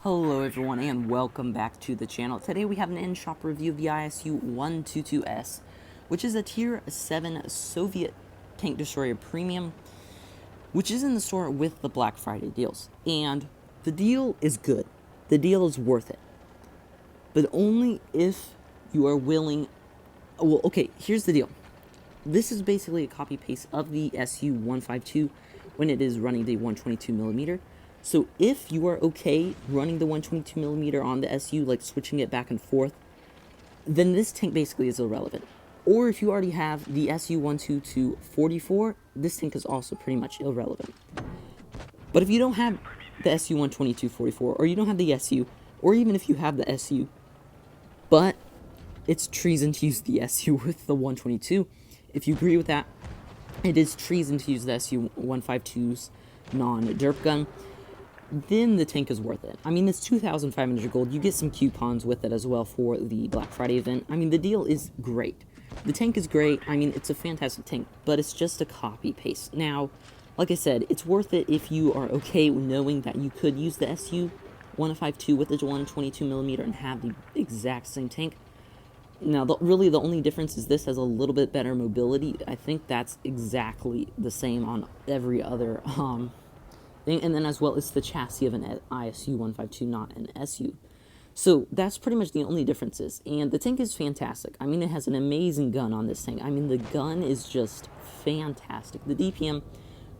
Hello everyone and welcome back to the channel. Today we have an in-shop review of the ISU 122S, which is a Tier 7 Soviet Tank Destroyer Premium, which is in the store with the Black Friday deals. And the deal is good. The deal is worth it. But only if you are willing... Well, okay, here's the deal. This is basically a copy-paste of the SU 152 when it is running the 122mm. So if you are okay running the 122mm on the SU, like switching it back and forth, then this tank basically is irrelevant. Or if you already have the SU 122-44, this tank is also pretty much irrelevant. But if you don't have the SU 122-44, or you don't have the SU, or even if you have the SU, but it's treason to use the SU with the 122, if you agree with that, it is treason to use the SU 152's non-derp gun, then the tank is worth it. I mean, it's 2,500 gold. You get some coupons with it as well for the Black Friday event. I mean, the deal is great. The tank is great. I mean, it's a fantastic tank, but it's just a copy-paste. Now, like I said, it's worth it if you are okay knowing that you could use the SU 152 with the 122mm and have the exact same tank. Now, really, the only difference is this has a little bit better mobility. I think that's exactly the same on every other thing. And then as well, it's the chassis of an ISU 152, not an SU. So that's pretty much the only differences. And the tank is fantastic. I mean, it has an amazing gun on this tank. I mean, the gun is just fantastic. The DPM,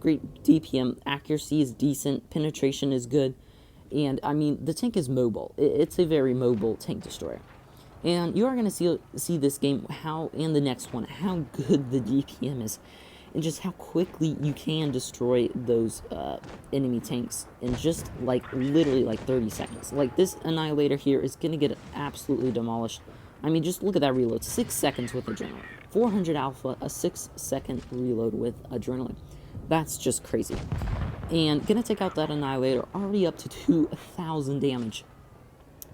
great DPM. Accuracy is decent. Penetration is good. And, I mean, the tank is mobile. It's a very mobile tank destroyer. And you are going to see this game, and the next one, how good the DPM is, and just how quickly you can destroy those enemy tanks in just, literally 30 seconds. Like, this Annihilator here is going to get absolutely demolished. I mean, just look at that reload. 6 seconds with Adrenaline. 400 Alpha, a 6-second reload with Adrenaline. That's just crazy. And going to take out that Annihilator, already up to 2,000 damage.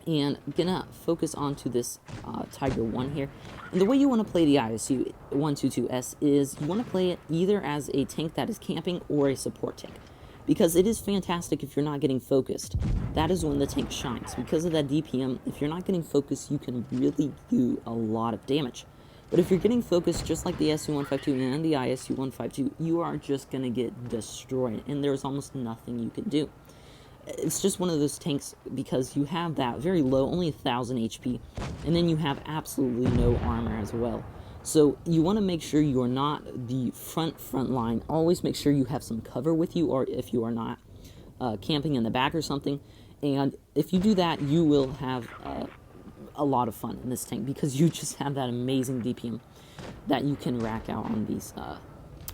And gonna focus onto this Tiger 1 here. And the way you want to play the ISU 122S is you want to play it either as a tank that is camping or a support tank. Because it is fantastic if you're not getting focused. That is when the tank shines. Because of that DPM, if you're not getting focused, you can really do a lot of damage. But if you're getting focused, just like the SU 152 and the ISU 152, you are just gonna get destroyed. And there's almost nothing you can do. It's just one of those tanks because you have that very low, only 1,000 HP, and then you have absolutely no armor as well. So you want to make sure you are not the front line. Always make sure you have some cover with you, or if you are not camping in the back or something. And if you do that, you will have a lot of fun in this tank because you just have that amazing DPM that you can rack out on these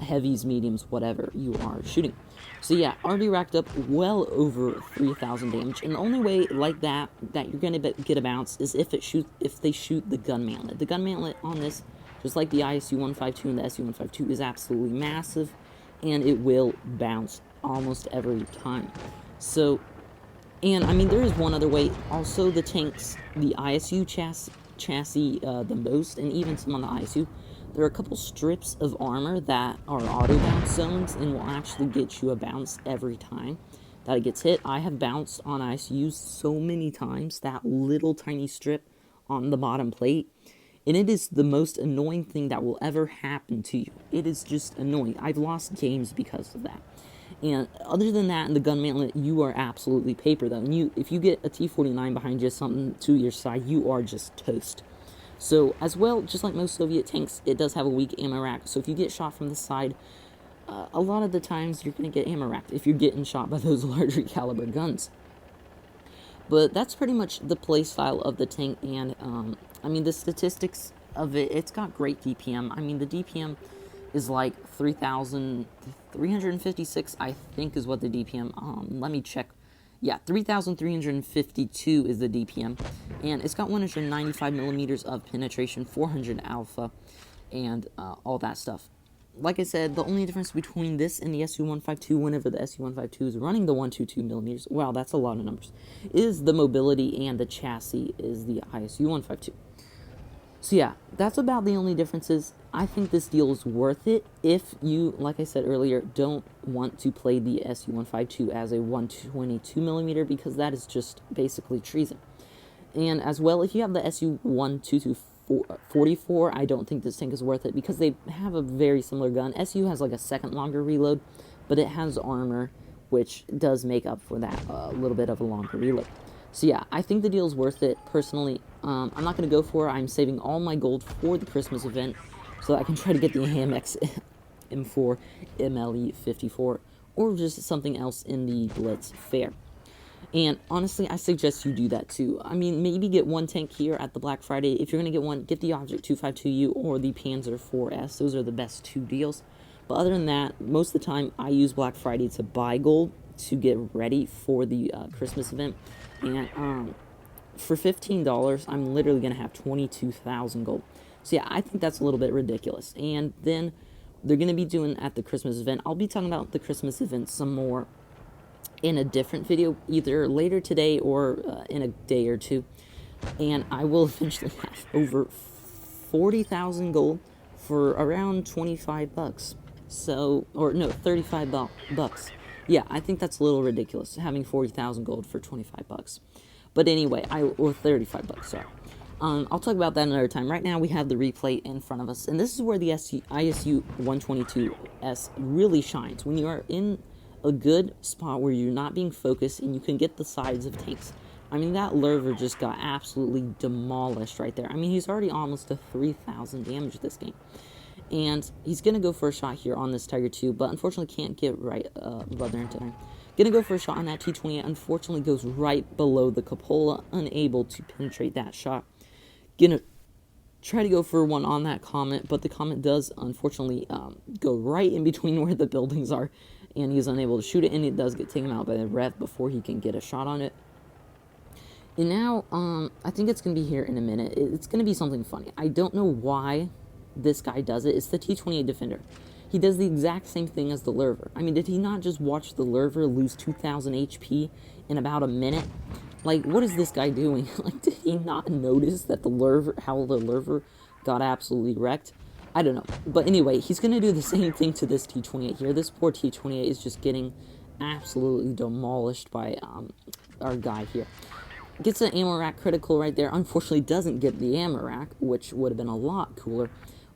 heavies, mediums, whatever you are shooting. So yeah, already racked up well over 3,000 damage, and the only way like that you're gonna get a bounce is if they shoot the gun mantlet. The gun mantlet on this, just like the ISU 152 and the SU 152, is absolutely massive, and it will bounce almost every time. So, and I mean, there is one other way. Also, the tanks, the ISU chassis the most, and even some on the ISU. There are a couple strips of armor that are auto bounce zones and will actually get you a bounce every time that it gets hit. I have bounced on ISUs so many times, that little tiny strip on the bottom plate, and it is the most annoying thing that will ever happen to you. It is just annoying. I've lost games because of that. And other than that, in the gun mantlet, you are absolutely paper, though. And if you get a T-49 behind you, something to your side, you are just toast. So, as well, just like most Soviet tanks, it does have a weak ammo rack. So if you get shot from the side, a lot of the times you're going to get ammo racked if you're getting shot by those larger caliber guns. But that's pretty much the play style of the tank. And, I mean, the statistics of it, it's got great DPM. I mean, the DPM is like 3,356, I think is what the DPM, let me check. Yeah, 3,352 is the DPM, and it's got 195 millimeters of penetration, 400 alpha, and all that stuff. Like I said, the only difference between this and the SU 152, whenever the SU 152 is running the 122 millimeters, wow, that's a lot of numbers, is the mobility, and the chassis is the ISU 152. So yeah, that's about the only differences. I think this deal is worth it if you, like I said earlier, don't want to play the ISU 152 as a 122mm, because that is just basically treason. And as well, if you have the ISU 12244, I don't think this tank is worth it because they have a very similar gun. SU has like a second longer reload, but it has armor, which does make up for that little bit of a longer reload. So yeah, I think the deal is worth it. Personally, I'm not going to go for it. I'm saving all my gold for the Christmas event so that I can try to get the AMX M4 MLE 54 or just something else in the Blitz fair. And honestly, I suggest you do that too. I mean, maybe get one tank here at the Black Friday. If you're going to get one, get the Object 252U or the Panzer 4S. Those are the best two deals. But other than that, most of the time, I use Black Friday to buy gold to get ready for the Christmas event. And for $15, I'm literally going to have 22,000 gold. So yeah, I think that's a little bit ridiculous. And then they're going to be doing at the Christmas event. I'll be talking about the Christmas event some more in a different video, either later today or in a day or two. And I will eventually have over 40,000 gold for around 25 bucks. So, or no, 35 bucks. Yeah, I think that's a little ridiculous, having 40,000 gold for 25 bucks. But anyway, or 35 bucks, sorry. I'll talk about that another time. Right now, we have the replay in front of us, and this is where the ISU 122S really shines. When you are in a good spot where you're not being focused and you can get the sides of tanks. I mean, that Lurver just got absolutely demolished right there. I mean, he's already almost to 3,000 damage this game. And he's going to go for a shot here on this Tiger 2, but unfortunately can't get right rather into him. Going to go for a shot on that T28, unfortunately goes right below the cupola, unable to penetrate that shot. Going to try to go for one on that Comet, but the Comet does unfortunately go right in between where the buildings are, and he's unable to shoot it, and it does get taken out by the Rev before he can get a shot on it. And now, I think it's going to be here in a minute. It's going to be something funny. I don't know why this guy does it. It's the T28 Defender. He does the exact same thing as the Lurver. I mean, did he not just watch the Lurver lose 2,000 HP in about a minute? Like, what is this guy doing? Like, did he not notice that how the Lurver got absolutely wrecked? I don't know. But anyway, he's going to do the same thing to this T28 here. This poor T28 is just getting absolutely demolished by our guy here. Gets an ammo rack critical right there. Unfortunately, doesn't get the ammo rack, which would have been a lot cooler,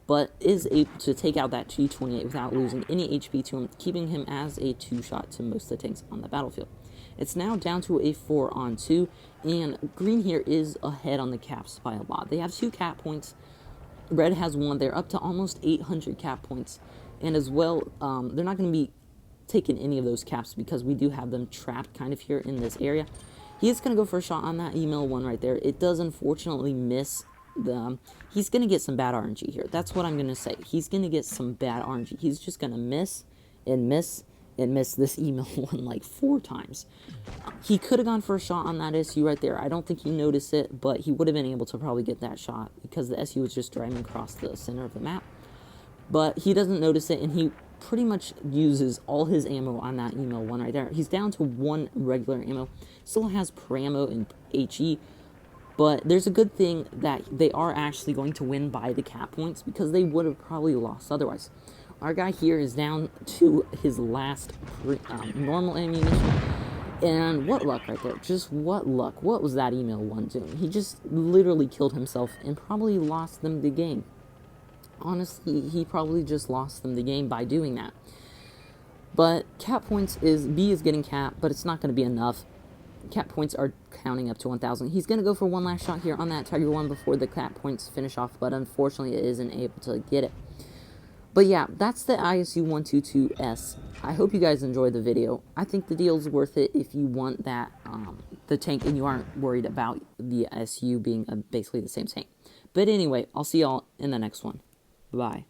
but is able to take out that T28 without losing any HP to him, keeping him as a two-shot to most of the tanks on the battlefield. It's now down to a 4-on-2, and green here is ahead on the caps by a lot. They have 2 cap points. Red has 1. They're up to almost 800 cap points, and as well, they're not going to be taking any of those caps because we do have them trapped kind of here in this area. He is going to go for a shot on that email 1 right there. It does unfortunately miss the... he's going to get some bad RNG here. That's what I'm going to say. He's going to get some bad RNG. He's just going to miss and miss and miss this email 1 like 4 times. He could have gone for a shot on that SU right there. I don't think he noticed it, but he would have been able to probably get that shot because the SU was just driving across the center of the map. But he doesn't notice it, and he pretty much uses all his ammo on that email 1 right there. He's down to 1 regular ammo. Still has Pramo and HE, but there's a good thing that they are actually going to win by the cap points because they would have probably lost otherwise. Our guy here is down to his last normal ammunition, and what luck right there. Just what luck. What was that email 1 doing? He just literally killed himself and probably lost them the game. Honestly, he probably just lost them the game by doing that. But cap points B is getting capped, but it's not going to be enough. Cap points are counting up to 1,000. He's going to go for one last shot here on that Tiger 1 before the cap points finish off, but unfortunately it isn't able to get it. But yeah, that's the ISU 122S. I hope you guys enjoyed the video. I think the deal's worth it if you want that the tank and you aren't worried about the SU being basically the same tank. But anyway, I'll see y'all in the next one. Bye.